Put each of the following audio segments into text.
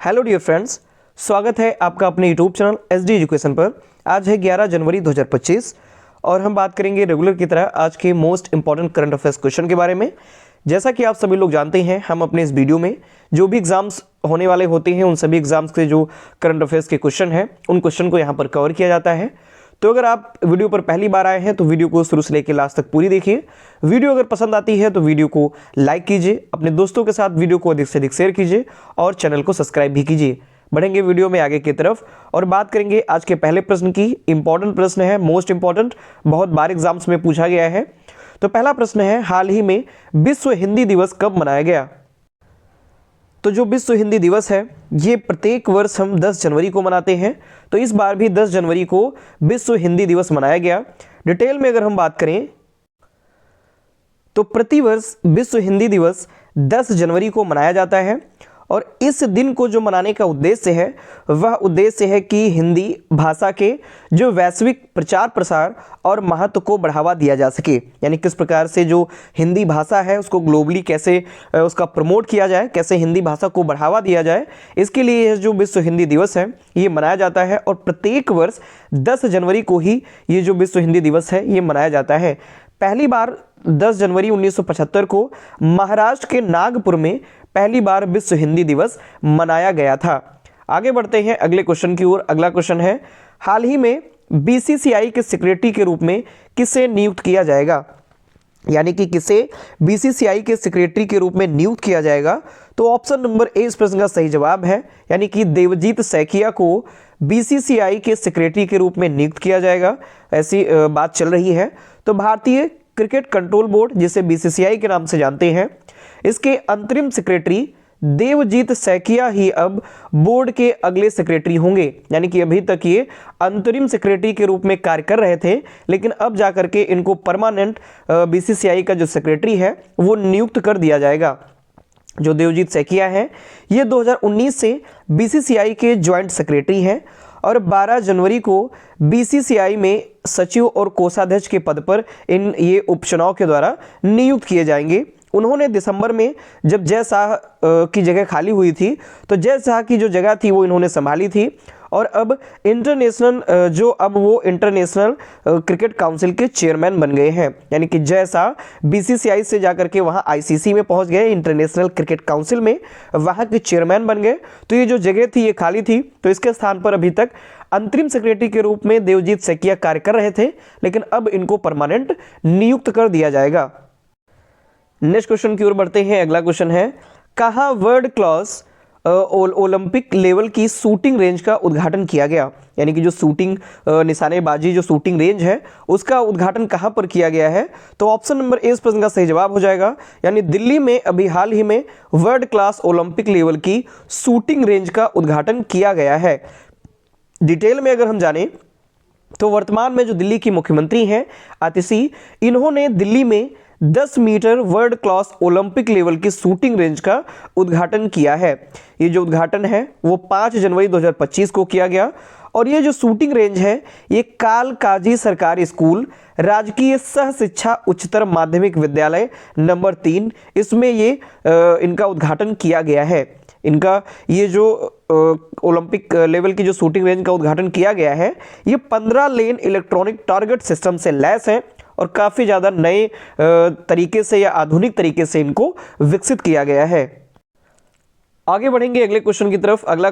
Hello dear friends, स्वागत है आपका अपने यूट्यूब चैनल एसडी एजुकेशन पर। आज है 11 जनवरी 2025 और हम बात करेंगे रेगुलर की तरह आज के most important current affairs question के बारे में। जैसा कि आप सभी लोग जानते हैं, हम अपने इस वीडियो में जो भी एग्जाम्स होने वाले होते हैं उन सभी एग्जाम्स के जो करंट अफेयर्स के क्वेश्चन हैं उन क्वेश्चन को यहाँ पर कवर किया जाता है। तो अगर आप वीडियो पर पहली बार आए हैं तो वीडियो को शुरू से लेकर लास्ट तक पूरी देखिए। वीडियो अगर पसंद आती है तो वीडियो को लाइक कीजिए, अपने दोस्तों के साथ वीडियो को अधिक से अधिक शेयर कीजिए और चैनल को सब्सक्राइब भी कीजिए। बढ़ेंगे वीडियो में आगे की तरफ और बात करेंगे आज के पहले प्रश्न की। इंपॉर्टेंट प्रश्न है, मोस्ट इंपॉर्टेंट, बहुत बार एग्जाम्स में पूछा गया है। तो पहला प्रश्न है, हाल ही में विश्व हिंदी दिवस कब मनाया गया? तो जो विश्व हिंदी दिवस है ये प्रत्येक वर्ष हम 10 जनवरी को मनाते हैं। तो इस बार भी 10 जनवरी को विश्व हिंदी दिवस मनाया गया। डिटेल में अगर हम बात करें तो प्रतिवर्ष विश्व हिंदी दिवस 10 जनवरी को मनाया जाता है और इस दिन को जो मनाने का उद्देश्य है वह उद्देश्य है कि हिंदी भाषा के जो वैश्विक प्रचार प्रसार और महत्व को बढ़ावा दिया जा सके। यानी किस प्रकार से जो हिंदी भाषा है उसको ग्लोबली कैसे उसका प्रमोट किया जाए, कैसे हिंदी भाषा को बढ़ावा दिया जाए, इसके लिए यह जो विश्व हिंदी दिवस है ये मनाया जाता है। और प्रत्येक वर्ष 10 जनवरी को ही ये जो विश्व हिंदी दिवस है ये मनाया जाता है। पहली बार 10 जनवरी 1975 को महाराष्ट्र के नागपुर में पहली बार विश्व हिंदी दिवस मनाया गया था। आगे बढ़ते हैं अगले क्वेश्चन की ओर। अगला क्वेश्चन है, हाल ही में बीसीसीआई के सेक्रेटरी के रूप में किसे नियुक्त किया जाएगा? यानी कि किसे बीसीसीआई के सेक्रेटरी के रूप में नियुक्त किया जाएगा? तो ऑप्शन नंबर ए इस प्रश्न का सही जवाब है, यानी कि देवजीत सैकिया को बीसीसीआई के सेक्रेटरी के रूप में नियुक्त किया जाएगा, ऐसी बात चल रही है। तो भारतीय क्रिकेट कंट्रोल बोर्ड, जिसे बीसीसीआई के नाम से जानते हैं, इसके अंतरिम सेक्रेटरी देवजीत सैकिया ही अब बोर्ड के अगले सेक्रेटरी होंगे। यानी कि अभी तक ये अंतरिम सेक्रेटरी के रूप में कार्य कर रहे थे, लेकिन अब जाकर के इनको परमानेंट बीसीसीआई का जो सेक्रेटरी है वो नियुक्त कर दिया जाएगा। जो देवजीत सैकिया है ये 2019 से बीसीसीआई के ज्वाइंट सेक्रेटरी हैं और 12 जनवरी को बीसीसीआई में सचिव और कोषाध्यक्ष के पद पर ये उपचुनाव के द्वारा नियुक्त किए जाएंगे। उन्होंने दिसंबर में जब जय शाह की जगह खाली हुई थी तो जय शाह की जो जगह थी वो इन्होंने संभाली थी और अब वो इंटरनेशनल क्रिकेट काउंसिल के चेयरमैन बन गए हैं। यानी कि जय शाह बीसीसीआई से जाकर के वहाँ आईसीसी में पहुँच गए, इंटरनेशनल क्रिकेट काउंसिल में वहाँ के चेयरमैन बन गए। तो ये जो जगह थी ये खाली थी, तो इसके स्थान पर अभी तक अंतरिम सेक्रेटरी के रूप में देवजीत सैकिया कार्य कर रहे थे, लेकिन अब इनको परमानेंट नियुक्त कर दिया जाएगा। नेक्स्ट क्वेश्चन की ओर बढ़ते हैं। अगला क्वेश्चन है, कहाँ वर्ल्ड क्लास ओलंपिक लेवल की शूटिंग रेंज का उद्घाटन किया गया? यानी कि जो शूटिंग निशानेबाजी जो शूटिंग रेंज है उसका उद्घाटन कहाँ पर किया गया है? तो ऑप्शन नंबर ए इस प्रश्न का सही जवाब हो जाएगा, यानी दिल्ली में अभी हाल ही में वर्ल्ड क्लास ओलंपिक लेवल की शूटिंग रेंज का उद्घाटन किया गया है। डिटेल में अगर हम जानें तो वर्तमान में जो दिल्ली की मुख्यमंत्री हैं आतिशी, इन्होंने दिल्ली में 10 meter world class Olympic level की शूटिंग रेंज का उद्घाटन किया है। ये जो उद्घाटन है वो 5 जनवरी 2025 को किया गया और ये जो शूटिंग रेंज है ये कालकाजी सरकारी स्कूल, राजकीय सह शिक्षा उच्चतर माध्यमिक विद्यालय नंबर 3, इसमें ये इनका उद्घाटन किया गया है। इनका ये जो ओलंपिक लेवल की जो शूटिंग रेंज का उद्घाटन किया गया है ये 15 लेन इलेक्ट्रॉनिक टारगेट सिस्टम से लैस है और काफ़ी ज़्यादा नए तरीके से या आधुनिक तरीके से इनको विकसित किया गया है। आगे बढ़ेंगे अगले क्वेश्चन की तरफ। अगला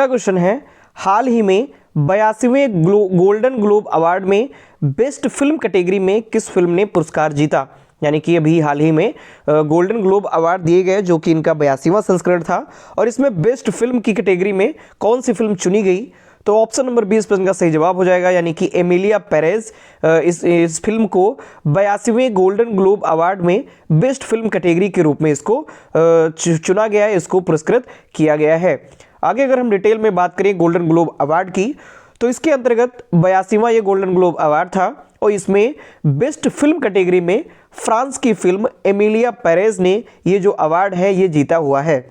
क्वेश्चन है, हाल ही में 82वें गोल्डन ग्लोब अवार्ड में बेस्ट फिल्म कैटेगरी में किस फिल्म ने पुरस्कार जीता? यानी कि अभी हाल ही में गोल्डन ग्लोब अवार्ड दिए गए जो कि इनका 82वां संस्करण था और इसमें बेस्ट फिल्म की कैटेगरी में कौन सी फिल्म चुनी गई? तो ऑप्शन नंबर बी इस प्रश्न का सही जवाब हो जाएगा, यानी कि एमिलिया पेरेज। इस फिल्म को 82वें गोल्डन ग्लोब अवार्ड में बेस्ट फिल्म कैटेगरी के रूप में इसको चुना गया है, इसको पुरस्कृत किया गया है। आगे अगर हम डिटेल में बात करें गोल्डन ग्लोब अवार्ड की तो इसके अंतर्गत 82वां ये गोल्डन ग्लोब अवार्ड था और इसमें बेस्ट फिल्म कैटेगरी में फ्रांस की फिल्म एमिलिया पेरेज ने ये जो अवार्ड है ये जीता हुआ है।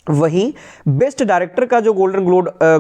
वहीं बेस्ट डायरेक्टर का जो गोल्डन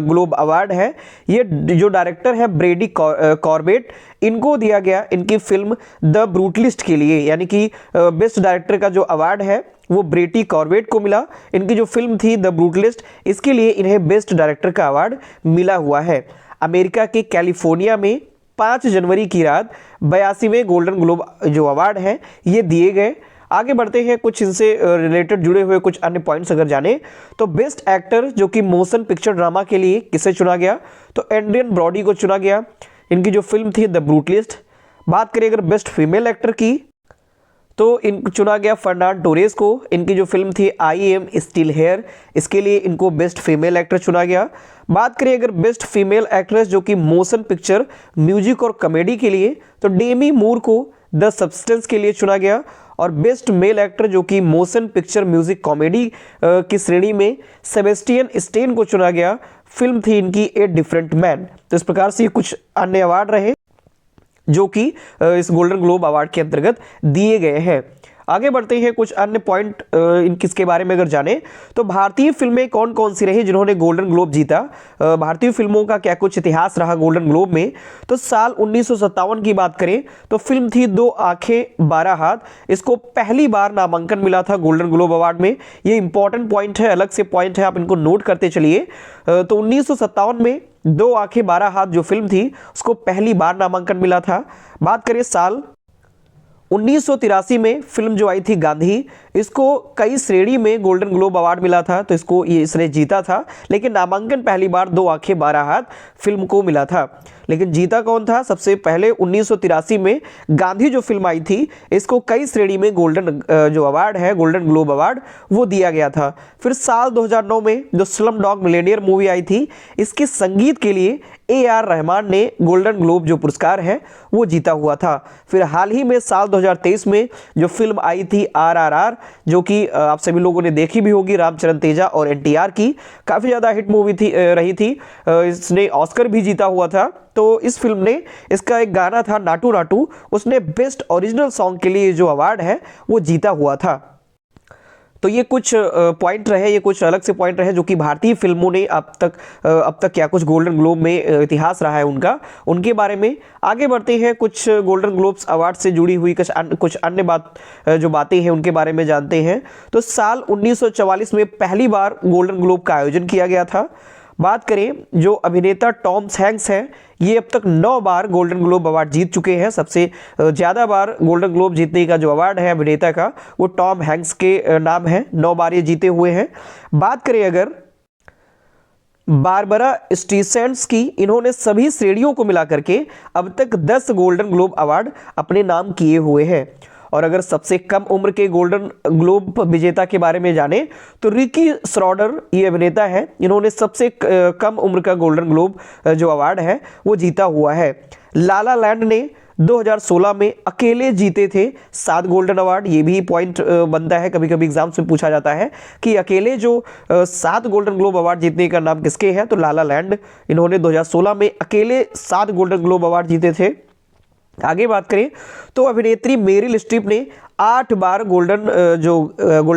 ग्लोब अवार्ड है, ये जो डायरेक्टर है ब्रेडी कॉर्बेट, इनको दिया गया इनकी फिल्म द ब्रूटलिस्ट के लिए। यानी कि बेस्ट डायरेक्टर का जो अवार्ड है वो ब्रेडी कॉर्बेट को मिला। इनकी जो फिल्म थी द ब्रूटलिस्ट, इसके लिए इन्हें बेस्ट डायरेक्टर का अवार्ड मिला हुआ है। अमेरिका के कैलिफोर्निया में 5 जनवरी की रात 82वें गोल्डन ग्लोब जो अवार्ड हैं ये दिए गए। आगे बढ़ते हैं, कुछ इनसे रिलेटेड जुड़े हुए कुछ अन्य पॉइंट्स अगर जाने तो बेस्ट एक्टर जो कि मोशन पिक्चर ड्रामा के लिए किसे चुना गया, तो एड्रियन ब्रॉडी को चुना गया। इनकी जो फिल्म थी द ब्रूटलिस्ट। बात करें अगर बेस्ट फीमेल एक्टर की, तो इनको चुना गया फर्नांड टोरेस को। इनकी जो फिल्म थी आई एम स्टिल हेयर, इसके लिए इनको बेस्ट फीमेल एक्टर चुना गया। बात करें अगर बेस्ट फीमेल एक्ट्रेस जो कि मोशन पिक्चर म्यूजिक और कॉमेडी के लिए, तो डेमी मूर को द सब्सटेंस के लिए चुना गया। और बेस्ट मेल एक्टर जो कि मोशन पिक्चर म्यूजिक कॉमेडी की श्रेणी में सेबेस्टियन स्टेन को चुना गया। फिल्म थी इनकी ए डिफरेंट मैन। तो इस प्रकार से कुछ अन्य अवार्ड रहे जो कि इस गोल्डन ग्लोब अवार्ड के अंतर्गत दिए गए हैं। आगे बढ़ते हैं, कुछ अन्य पॉइंट इन किसके बारे में अगर जाने तो भारतीय फिल्में कौन कौन सी रही जिन्होंने गोल्डन ग्लोब जीता। भारतीय फिल्मों का क्या कुछ इतिहास रहा गोल्डन ग्लोब में, तो साल 1957 की बात करें तो फिल्म थी दो आंखें 12 हाथ। इसको पहली बार नामांकन मिला था गोल्डन ग्लोब अवार्ड में। ये इंपॉर्टेंट पॉइंट है, अलग से पॉइंट है, आप इनको नोट करते चलिए। तो 1957 में दो आंखें 12 हाथ जो फिल्म थी उसको पहली बार नामांकन मिला था। बात करें साल 1983 में फिल्म जो आई थी गांधी, इसको कई श्रेणी में गोल्डन ग्लोब अवार्ड मिला था, तो इसने जीता था। लेकिन नामांकन पहली बार दो आंखें 12 हाथ फिल्म को मिला था। लेकिन जीता कौन था? सबसे पहले 1983 में गांधी जो फिल्म आई थी, इसको कई श्रेणी में गोल्डन जो अवार्ड है गोल्डन ग्लोब अवार्ड वो दिया गया था। फिर साल 2009 में जो स्लम डॉग मिलियनेयर मूवी आई थी, इसके संगीत के लिए AR रहमान ने गोल्डन ग्लोब जो पुरस्कार है वो जीता हुआ था। फिर हाल ही में साल 2023 में जो फिल्म आई थी RRR, जो कि आप सभी लोगों ने देखी भी होगी, रामचरण तेजा और NTR की, काफ़ी ज़्यादा हिट मूवी रही थी। इसने ऑस्कर भी जीता हुआ था। तो इस फिल्म ने, इसका एक गाना था नाटू नाटू, उसने बेस्ट ओरिजिनल सॉन्ग के लिए जो अवार्ड है वो जीता हुआ था। तो ये कुछ पॉइंट रहे, ये कुछ अलग से पॉइंट रहे जो कि भारतीय फिल्मों ने अब तक क्या कुछ गोल्डन ग्लोब में इतिहास रहा है उनके बारे में। आगे बढ़ते हैं, कुछ गोल्डन ग्लोब्स अवार्ड से जुड़ी हुई कुछ अन्य बातें हैं उनके बारे में जानते हैं। तो साल 1944 में पहली बार गोल्डन ग्लोब का आयोजन किया गया था। बात करें जो अभिनेता टॉम हैंक्स हैं, ये अब तक 9 बार गोल्डन ग्लोब अवार्ड जीत चुके हैं। सबसे ज़्यादा बार गोल्डन ग्लोब जीतने का जो अवार्ड है अभिनेता का, वो टॉम हैंक्स के नाम है। 9 बार ये जीते हुए हैं। बात करें अगर बारबरा स्ट्रीसेंट्स की, इन्होंने सभी श्रेणियों को मिलाकर के अब तक 10 गोल्डन ग्लोब अवार्ड अपने नाम किए हुए हैं। और अगर सबसे कम उम्र के गोल्डन ग्लोब विजेता के बारे में जाने तो रिकी श्रॉडर ये अभिनेता है, इन्होंने सबसे कम उम्र का गोल्डन ग्लोब जो अवार्ड है वो जीता हुआ है। लाला लैंड ने 2016 में अकेले जीते थे 7 गोल्डन अवार्ड। ये भी पॉइंट बनता है, कभी कभी एग्जाम्स में पूछा जाता है कि अकेले जो 7 गोल्डन ग्लोब अवार्ड जीतने का नाम किसके है, तो लाला लैंड, इन्होंने 2016 में अकेले 7 गोल्डन ग्लोब अवार्ड जीते थे। आगे बात करें तो अभिनेत्री मेरिल स्ट्रीप ने 8 बार गोल्डन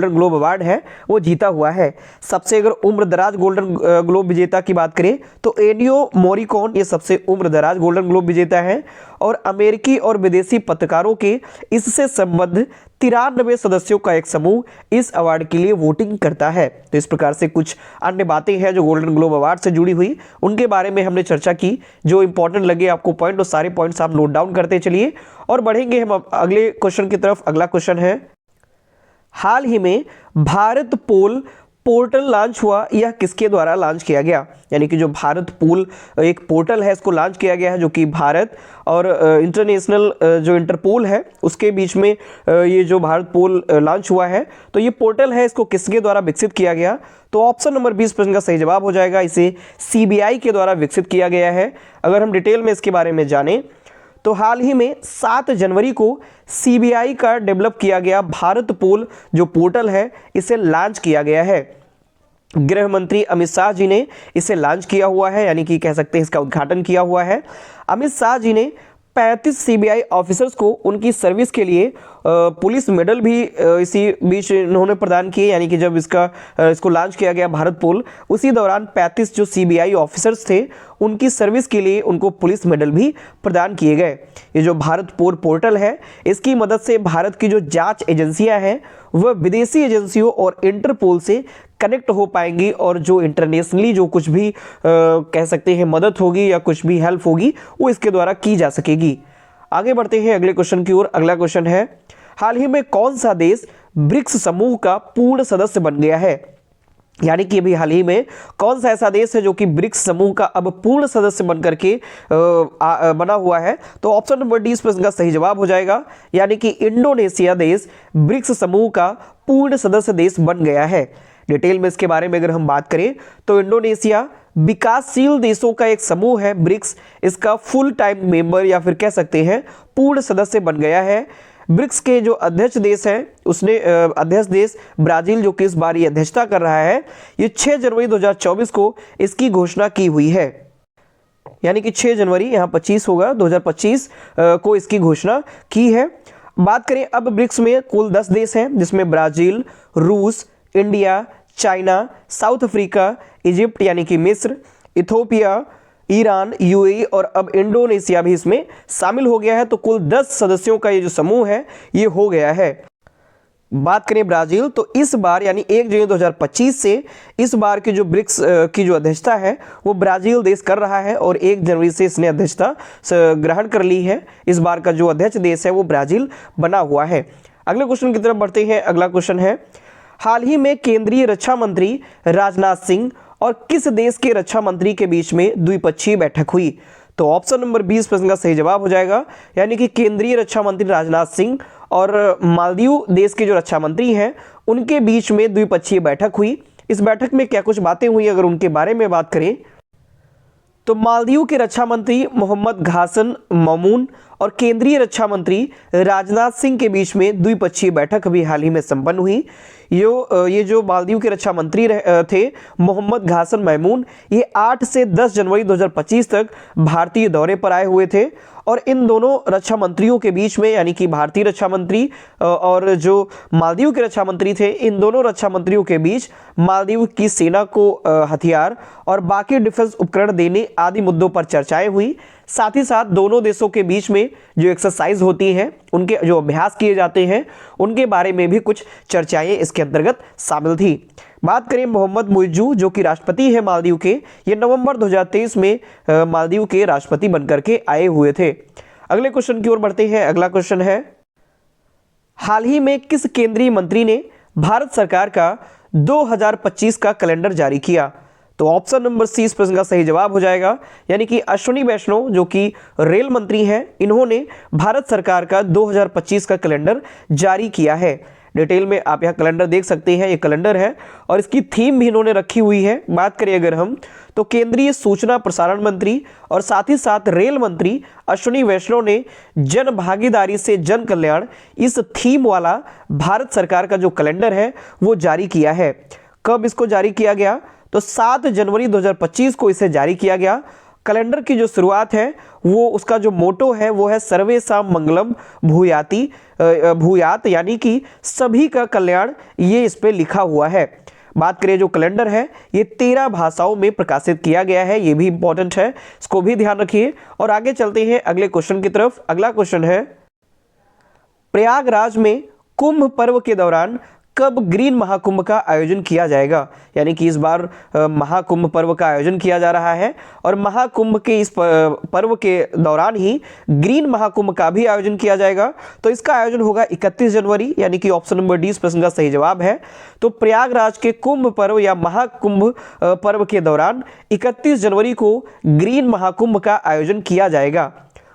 ग्लोब अवार्ड है वो जीता हुआ है। सबसे अगर उम्र दराज गोल्डन ग्लोब विजेता की बात करें तो एनियो मोरिकॉन, ये सबसे उम्र दराज गोल्डन ग्लोब विजेता है। और अमेरिकी और विदेशी पत्रकारों के इससे संबद्ध 93 सदस्यों का एक समूह इस अवार्ड के लिए वोटिंग करता है। तो इस प्रकार से कुछ अन्य बातें हैं जो गोल्डन ग्लोब अवार्ड से जुड़ी हुई, उनके बारे में हमने चर्चा की। जो इंपॉर्टेंट लगे आपको पॉइंट, वो सारे पॉइंट्स आप नोट डाउन करते चलिए और बढ़ेंगे हम अगले क्वेश्चन की तरफ। अगला क्वेश्चन है, हाल ही में भारत पोल पोर्टल लॉन्च हुआ, यह किसके द्वारा लॉन्च किया गया? यानी कि जो भारत पोल एक पोर्टल है, इसको लॉन्च किया गया है, जो कि भारत और इंटरनेशनल जो इंटरपोल है उसके बीच में ये जो भारत पोल लॉन्च हुआ है, तो ये पोर्टल है, इसको किसके द्वारा विकसित किया गया? तो ऑप्शन नंबर 20 प्रश्न का सही जवाब हो जाएगा। इसे CBI के द्वारा विकसित किया गया है। अगर हम डिटेल में इसके बारे में जानें तो हाल ही में 7 जनवरी को CBI का डेवलप किया गया भारत पोल जो पोर्टल है, इसे लॉन्च किया गया है। गृह मंत्री अमित शाह जी ने इसे लॉन्च किया हुआ है, यानी कि कह सकते हैं इसका उद्घाटन किया हुआ है। अमित शाह जी ने 35 CBI ऑफिसर्स को उनकी सर्विस के लिए पुलिस मेडल भी इसी बीच इन्होंने प्रदान किए, यानी कि जब इसको लॉन्च किया गया भारत पोल, उसी दौरान 35 जो CBI ऑफिसर्स थे उनकी सर्विस के लिए उनको पुलिस मेडल भी प्रदान किए गए। ये जो भारत पोल पोर्टल है, इसकी मदद से भारत की जो जांच एजेंसियां हैं वह विदेशी एजेंसियों और इंटरपोल से कनेक्ट हो पाएंगी, और जो इंटरनेशनली जो कुछ भी कह सकते हैं मदद होगी या कुछ भी हेल्प होगी वो इसके द्वारा की जा सकेगी। आगे बढ़ते हैं अगले क्वेश्चन की ओर। अगला क्वेश्चन है, हाल ही में कौन सा देश ब्रिक्स समूह का पूर्ण सदस्य बन गया है? यानी कि अभी हाल ही में कौन सा ऐसा देश है जो कि ब्रिक्स समूह का अब पूर्ण सदस्य बनकर के बना हुआ है? तो ऑप्शन नंबर डी इस प्रश्न का सही जवाब हो जाएगा, यानी कि इंडोनेशिया देश ब्रिक्स समूह का पूर्ण सदस्य देश बन गया है। डिटेल में इसके बारे में अगर हम बात करें तो इंडोनेशिया विकासशील देशों का एक समूह है ब्रिक्स, इसका फुल टाइम मेंबर या फिर कह सकते हैं पूर्ण सदस्य बन गया है। ब्रिक्स के जो अध्यक्ष देश हैं उसने अध्यक्ष देश ब्राजील जो कि इस बार ये अध्यक्षता कर रहा है, ये 6 जनवरी 2024 को इसकी घोषणा की हुई है, यानी कि 6 जनवरी यहाँ 25 होगा 2025 को इसकी घोषणा की है। बात करें अब ब्रिक्स में कुल 10 देश हैं, जिसमें ब्राजील, रूस, India, China, south Africa, Egypt यानी कि मिस्र, इथोपिया, ईरान, UAE और अब इंडोनेशिया भी इसमें शामिल हो गया है। तो कुल 10 सदस्यों का ये जो समूह है ये हो गया है। बात करें ब्राजील, तो इस बार यानी 1 जनवरी 2025 से इस बार की जो ब्रिक्स की जो अध्यक्षता है वो ब्राजील देश कर रहा है, और 1 जनवरी से इसने अध्यक्षता ग्रहण कर ली है। इस बार का जो अध्यक्ष देश है वो ब्राजील बना हुआ है। अगले क्वेश्चन की तरफ बढ़ते हैं। अगला क्वेश्चन है, हाल ही में केंद्रीय रक्षा मंत्री राजनाथ सिंह और किस देश के रक्षा मंत्री के बीच में द्विपक्षीय बैठक हुई? तो ऑप्शन नंबर 20 प्रश्न का सही जवाब हो जाएगा, यानी कि केंद्रीय रक्षा मंत्री राजनाथ सिंह और मालदीव देश के जो रक्षा मंत्री हैं उनके बीच में द्विपक्षीय बैठक हुई। इस बैठक में क्या कुछ बातें हुई अगर उनके बारे में बात करें तो मालदीव के रक्षा मंत्री मोहम्मद घासन ममून और केंद्रीय रक्षा मंत्री राजनाथ सिंह के बीच में द्विपक्षीय बैठक अभी हाल ही में संपन्न हुई। ये जो मालदीव के रक्षा मंत्री थे मोहम्मद घासन ममून, ये 8 से 10 जनवरी 2025 तक भारतीय दौरे पर आए हुए थे, और इन दोनों रक्षा मंत्रियों के बीच में यानी कि भारतीय रक्षा मंत्री और जो मालदीव के रक्षा मंत्री थे, इन दोनों रक्षा मंत्रियों के बीच मालदीव की सेना को हथियार और बाकी डिफेंस उपकरण देने आदि मुद्दों पर चर्चाएं हुई। साथ ही साथ दोनों देशों के बीच में जो एक्सरसाइज होती हैं, उनके जो अभ्यास किए जाते हैं, उनके बारे में भी कुछ चर्चाएं इसके अंतर्गत शामिल थी। बात करें मोहम्मद मुइज्जू जो कि राष्ट्रपति है मालदीव के, ये नवंबर 2023 में मालदीव के राष्ट्रपति बनकर के आए हुए थे। अगले क्वेश्चन की ओर बढ़ते हैं। अगला क्वेश्चन है, हाल ही में किस केंद्रीय मंत्री ने भारत सरकार का 2025 का कैलेंडर जारी किया? तो ऑप्शन नंबर सी इस प्रश्न का सही जवाब हो जाएगा, यानी कि अश्विनी वैष्णव जो कि रेल मंत्री हैं, इन्होंने भारत सरकार का 2025 का कैलेंडर जारी किया है। डिटेल में आप यह कैलेंडर देख सकते हैं, ये कैलेंडर है और इसकी थीम भी इन्होंने रखी हुई है। बात करें अगर हम तो केंद्रीय सूचना प्रसारण मंत्री और साथ ही साथ रेल मंत्री अश्विनी वैष्णव ने जन भागीदारी से जन कल्याण इस थीम वाला भारत सरकार का जो कैलेंडर है वो जारी किया है। कब इसको जारी किया गया? तो 7 जनवरी 2025 को इसे जारी किया गया। कैलेंडर की जो शुरुआत है वो उसका जो मोटो है वो है सर्वेषां मंगलम भूयात, यानी कि सभी का कल्याण, ये इस पे लिखा हुआ है। बात करें जो कैलेंडर है ये 13 भाषाओं में प्रकाशित किया गया है, ये भी इंपॉर्टेंट है, इसको भी ध्यान रखिए। और आगे चलते हैं अगले क्वेश्चन की तरफ। अगला क्वेश्चन है, प्रयागराज में कुंभ पर्व के दौरान कब ग्रीन महाकुंभ का आयोजन किया जाएगा? यानी कि इस बार महाकुंभ पर्व का आयोजन किया जा रहा है और महाकुंभ के इस पर्व के दौरान ही ग्रीन महाकुंभ का भी आयोजन किया जाएगा। तो इसका आयोजन होगा 31 जनवरी, यानी कि ऑप्शन नंबर डी इस प्रश्न का सही जवाब है। तो प्रयागराज के कुंभ पर्व या महाकुंभ पर्व के दौरान 31 जनवरी को ग्रीन महाकुंभ का आयोजन किया जाएगा।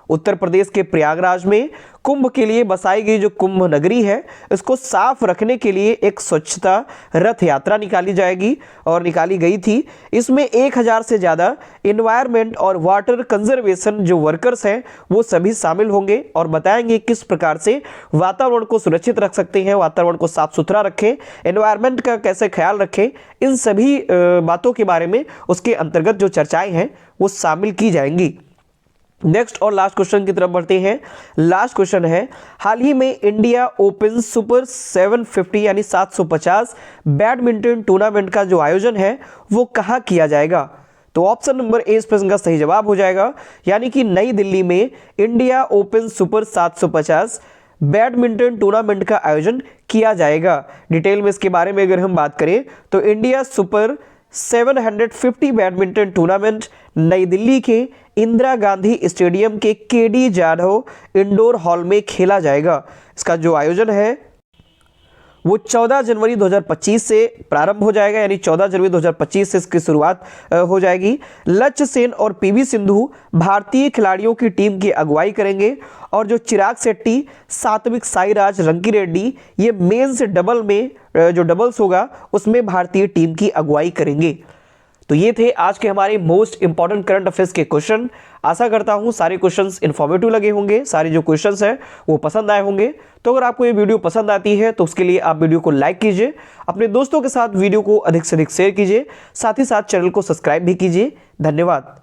उत्तर प्रदेश के प्रयागराज में कुंभ के लिए बसाई गई जो कुंभ नगरी है, इसको साफ रखने के लिए एक स्वच्छता रथ यात्रा निकाली जाएगी और निकाली गई थी। इसमें 1000 से ज़्यादा एनवायरनमेंट और वाटर कंजर्वेशन जो वर्कर्स हैं वो सभी शामिल होंगे और बताएंगे किस प्रकार से वातावरण को सुरक्षित रख सकते हैं, वातावरण को साफ सुथरा रखें, एनवायरनमेंट का कैसे ख्याल रखें, इन सभी बातों के बारे में उसके अंतर्गत जो चर्चाएँ हैं वो शामिल की जाएंगी। नेक्स्ट और लास्ट क्वेश्चन की तरफ बढ़ते हैं। लास्ट क्वेश्चन है, हाल ही में इंडिया ओपन सुपर 750 यानी 750 बैडमिंटन टूर्नामेंट का जो आयोजन है वो कहां किया जाएगा? तो ऑप्शन नंबर ए इस प्रश्न का सही जवाब हो जाएगा, यानी कि नई दिल्ली में India open super 750 badminton tournament का आयोजन किया जाएगा। डिटेल में इसके बारे में अगर हम बात करें तो इंडिया सुपर 750 बैडमिंटन टूर्नामेंट नई दिल्ली के इंदिरा गांधी स्टेडियम के केडी जाधव इंडोर हॉल में खेला जाएगा। इसका जो आयोजन है वो 14 जनवरी 2025 से प्रारंभ हो जाएगा, यानी 14 जनवरी 2025 से इसकी शुरुआत हो जाएगी। लक्ष्य सेन और पीवी सिंधु भारतीय खिलाड़ियों की टीम की अगुवाई करेंगे और जो चिराग शेट्टी, सात्विक साईराज, रंकी रेड्डी ये मेंस डबल में जो डबल्स होगा उसमें भारतीय टीम की अगुवाई करेंगे। तो ये थे आज के हमारे मोस्ट इंपॉर्टेंट करंट अफेयर्स के क्वेश्चन। आशा करता हूं सारे क्वेश्चंस इन्फॉर्मेटिव लगे होंगे, सारे जो क्वेश्चंस हैं वो पसंद आए होंगे। तो अगर आपको ये वीडियो पसंद आती है तो उसके लिए आप वीडियो को लाइक कीजिए, अपने दोस्तों के साथ वीडियो को अधिक से अधिक शेयर कीजिए, साथ ही साथ चैनल को सब्सक्राइब भी कीजिए। धन्यवाद।